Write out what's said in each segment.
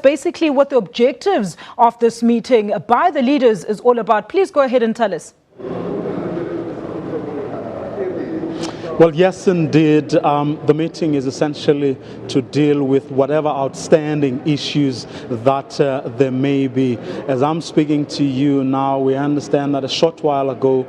basically what the objectives of this meeting by the leaders is all about. Please go ahead and tell us. Well, yes, indeed. The meeting is essentially to deal with whatever outstanding issues that there may be. As I'm speaking to you now, we understand that a short while ago,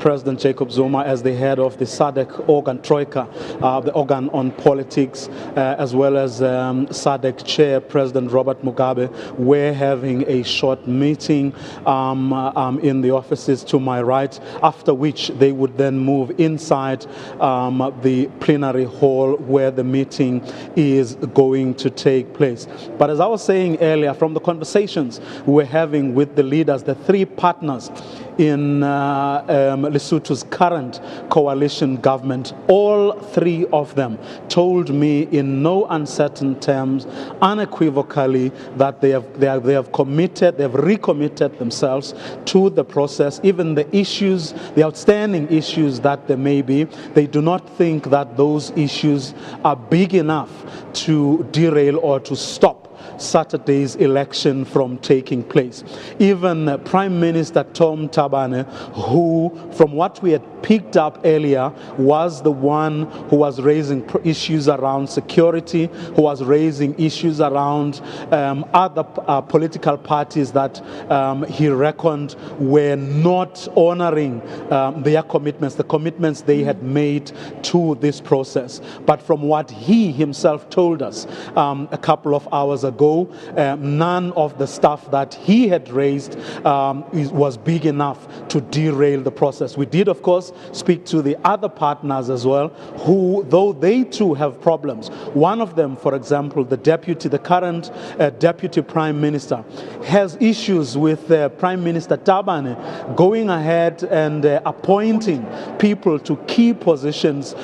President Jacob Zuma, as the head of the SADC organ, Troika, the organ on politics, as well as SADC chair, President Robert Mugabe, were having a short meeting in the offices to my right, after which they would then move inside the plenary hall where the meeting is going to take place. But as I was saying earlier, from the conversations we're having with the leaders, the three partners in Lesotho's current coalition government, all three of them told me in no uncertain terms, unequivocally, that they have committed, they have recommitted themselves to the process. Even the issues, the outstanding issues that there may be, they do not think that those issues are big enough to derail or to stop Saturday's election from taking place. Even Prime Minister Tom Tabane, who, from what we had picked up earlier, was the one who was raising issues around security, who was raising issues around other political parties that he reckoned were not honoring their commitments, the commitments they had made to this process. But from what he himself told us a couple of hours ago, none of the stuff that he had raised was big enough to derail the process. We did, of course, speak to the other partners as well, who, though they too have problems. One of them, for example, the current Deputy Prime Minister, has issues with Prime Minister Tabane going ahead and appointing people to key positions,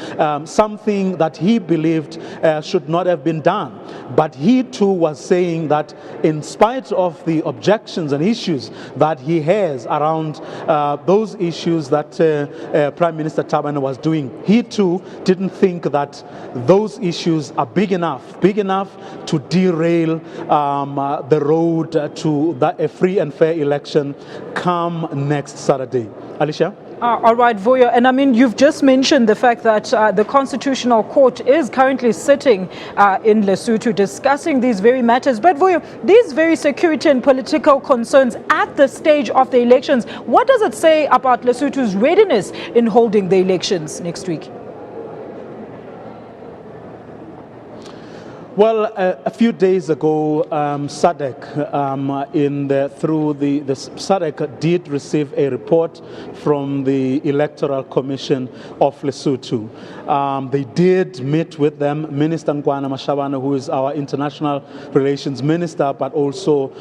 something that he believed should not have been done. But he too was saying that in spite of the objections and issues that he has around those issues that Prime Minister Tabane was doing, he too didn't think that those issues are big enough to derail the road to a free and fair election come next Saturday. Alicia? All right, Vuyo. And I mean, you've just mentioned the fact that the Constitutional Court is currently sitting in Lesotho discussing these very matters. But Vuyo, these very security and political concerns at the stage of the elections, what does it say about Lesotho's readiness in holding the elections next week? Well, a few days ago, SADC, through the SADC did receive a report from the Electoral Commission of Lesotho. They did meet with them, Minister Nkwana Mashabane, who is our International Relations Minister, but also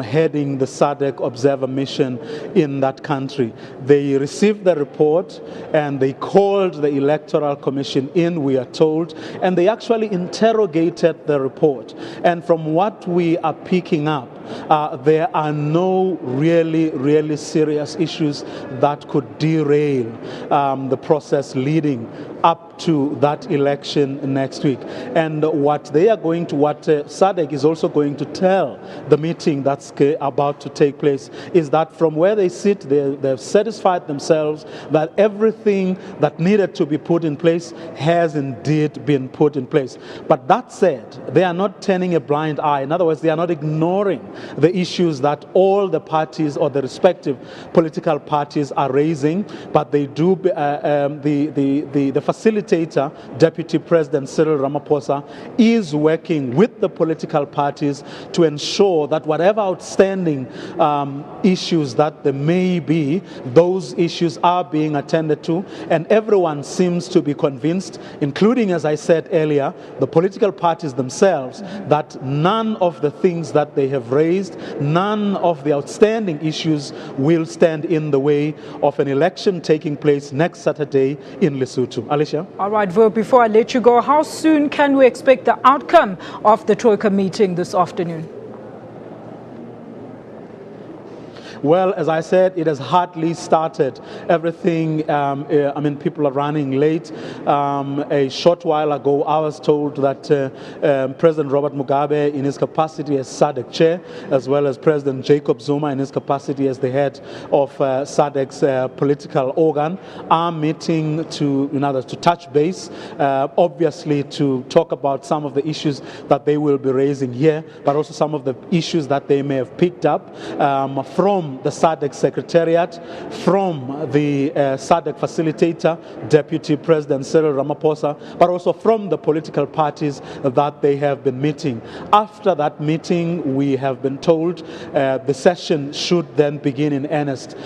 heading the SADC Observer Mission in that country. They received the report and they called the Electoral Commission in, we are told, and they actually interrogated the report. And from what we are picking up, there are no really serious issues that could derail the process leading up to that election next week. And what SADC is also going to tell the meeting that's about to take place is that from where they sit, they've satisfied themselves that everything that needed to be put in place has indeed been put in place. But that said, they are not turning a blind eye. In other words, they are not ignoring the issues that all the parties or the respective political parties are raising, but they do, the facilitator, Deputy President Cyril Ramaphosa, is working with the political parties to ensure that whatever outstanding issues that there may be, those issues are being attended to, and everyone seems to be convinced, including, as I said earlier, the political parties themselves, that none of the things that they have raised, none of the outstanding issues will stand in the way of an election taking place next Saturday in Lesotho. Alicia? All right, Vuyo, before I let you go, how soon can we expect the outcome of the Troika meeting this afternoon? Well, as I said, it has hardly started. Everything, people are running late. A short while ago, I was told that President Robert Mugabe, in his capacity as SADC chair, as well as President Jacob Zuma, in his capacity as the head of SADC's political organ, are meeting to touch base, obviously to talk about some of the issues that they will be raising here, but also some of the issues that they may have picked up from the SADC Secretariat, from the SADC facilitator, Deputy President Cyril Ramaphosa, but also from the political parties that they have been meeting. After that meeting, we have been told the session should then begin in earnest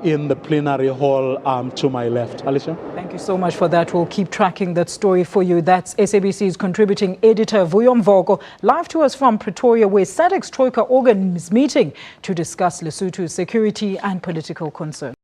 in the plenary hall to my left. Alicia? Thank you so much for that. We'll keep tracking that story for you. That's SABC's contributing editor, Vuyo Mvoko, live to us from Pretoria, where SADC's Troika organ is meeting to discuss Lesotho's security and political concerns.